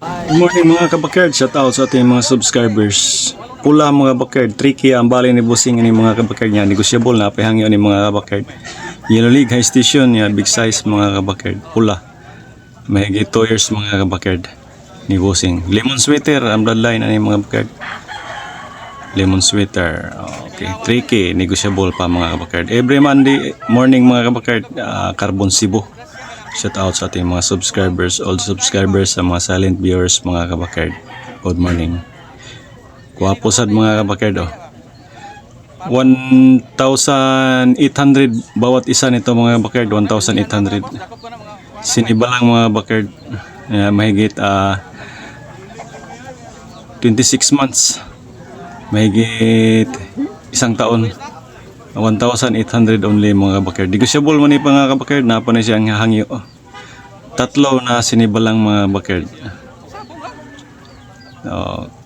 Good morning mga kabakard, shout out sa ating mga subscribers. Pula mga kabakard, tricky ang bali ni Bossing ni mga kabakard niya, negosyable na pahangyo ni mga kabakard. Yellow League High Station niya, big size mga kabakard, pula. Mahigit 2 years mga kabakard ni Bossing. Lemon sweater ang bloodline ani mga kabakard. Lemon sweater, okay, tricky, negosyable pa mga kabakard. Every Monday morning mga kabakard, carbon Cebu. Shout out sa ating mga subscribers, old subscribers, sa mga silent viewers mga kabakard. Good morning. Kuwapo sad mga kabakard oh. 1,800 bawat isa nito mga kabakard, 1,800. Sinibalang mga kabakard, mahigit 26 months. Mahigit isang taon. 1,800 only mga kabakard. Negosyable man ni mga kabakard, napa na siyang hangyo. Tatlo na sinibalang mga kabakard.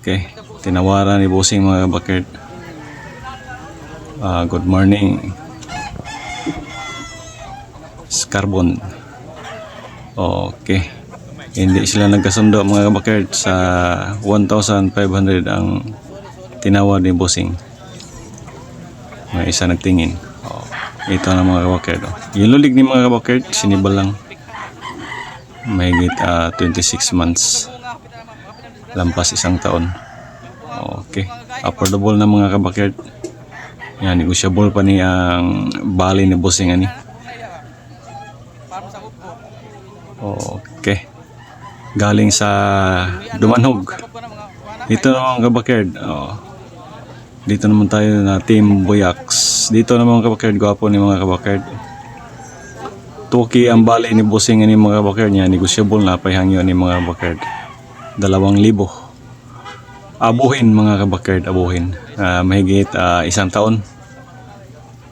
Okay, tinawaran ni Bossing mga kabakard. Good morning. Carbon. Okay, hindi sila nagkasundo mga kabakard sa 1,500 ang tinawad ni Bossing. May isa nagtingin. Ito na mga kabakard. Yellow League ni mga kabakard, sinibal lang. Mahigit 26 months. Lampas isang taon. Okay. Affordable na mga kabakard. Yan, negosyable pa ni ang bali ni Bossing ani. Okay. Galing sa Dumanhog. Ito na mga kabakard. Dito naman tayo na Team Boyax. Dito naman mga kabakard, gwapo ni mga kabakard. Tuki ang bali ni Bossing ni mga kabakard niya. Negosyable na pahangyo ni mga kabakard. 2,000. Abuhin mga kabakard, abuhin. Mahigit isang taon.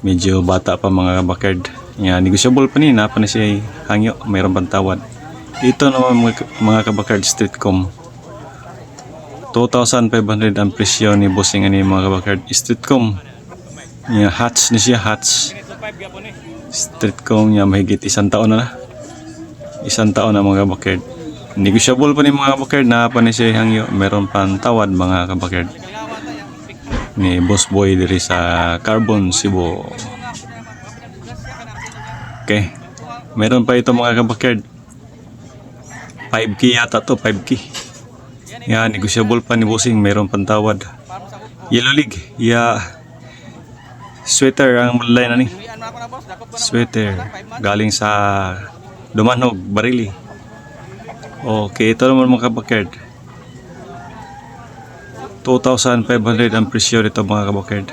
Medyo bata pa mga kabakard. Negosyable pa ni, napa na siya hangyo. Mayroon pang tawad. Ito naman mga kabakard, streetcom. 2,500 ang presyo ni Bossing ani mga kabakard. Streetcom niya, hatch ni siya, hatch. Streetcom niya mahigit isang taon na. Isang taon na mga kabakard. Negosyable pa ni mga kabakard, na pa ni siya hangyo. Meron pang tawad mga kabakard ni Boss Boy diri sa Carbon Cebu. Okay, meron pa ito mga kabakard. 5K yata to, 5K. Yan, negosyable pa ni Bossing, mayroon pantawad. Yellow League, sweater ang line na ni. Sweater, galing sa Dumanhog, Barili. Okay, ito naman mga kabakard. 2,500 ang presyo nito mga kabakard.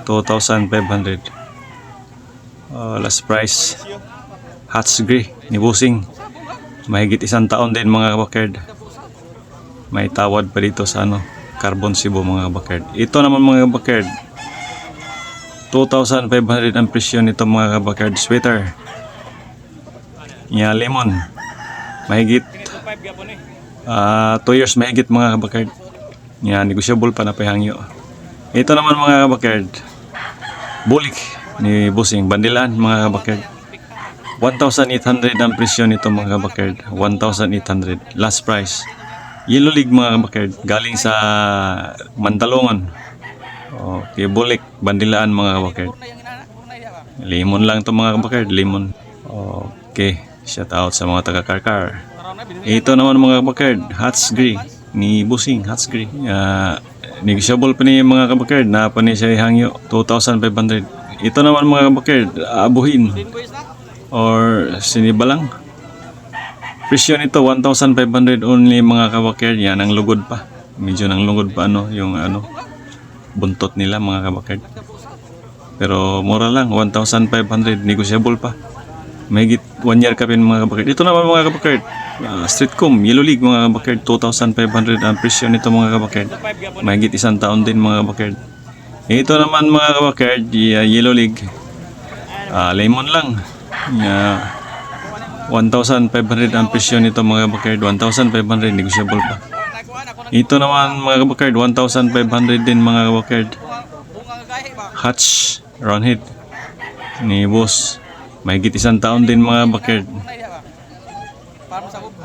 2,500. Last price. Hats Gray ni Bossing. Mahigit isang taon din mga kabakard. May tawad pa dito sa Carbon Cebu mga kabakard. Ito naman mga kabakard, 2,500 ang presyo nito mga kabakard. Sweater lemon, mahigit 2 years mahigit mga kabakard. Negosyable pa na pahangyo. Ito naman mga kabakard, bulik ni Bossing, bandilan mga kabakard. 1,800 ang presyo nito mga kabakard. 1,800 last price. Yellow League mga kabakard, galing sa Mantalongan. Okay, bulik, bandilaan mga kabakard. Lemon lang to mga kabakard, lemon. Okay, shout out sa mga taga-Karkar. Ito naman mga kabakard, Hats Gray ni Bossing, Hats Gray. Negosyable pa ni mga kabakard, na pa ni siya hangyo, 2,500. Ito naman mga kabakard, abuhin or sinibalang. Presyo nito 1,500 only mga kabakard. Yan ang lugod pa. Medyo nang lugod pa yung buntot nila mga kabakard. Pero mura lang, 1,500, negosyable pa. Mahigit 1 year ka pin mga kabakard. Ito naman mga kabakard, streetcom, Yellow League mga kabakard, 2,500 ang presyo nito mga kabakard. Mahigit isang taon din mga kabakard. Ito naman mga kabakard, Yellow League, lemon lang. 1,500 ang presyo nito mga kabakard. 1,500, negosyable pa. Ito naman mga kabakard, 1,500 din mga kabakard. Hatch roundhead ni Boss, mahigit isang taon din mga kabakard.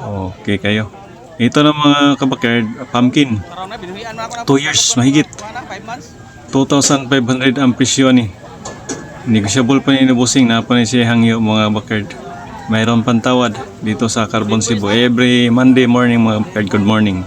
Okay kayo. Ito na mga kabakard, pumpkin. 2 years mahigit. 2,500 ang presyo ni. Negotiable pa ni Busing na pa ni siya hangyo mga bakard. Mayroon pantawad dito sa Carbon Cebu every Monday morning mga bakard. Good morning.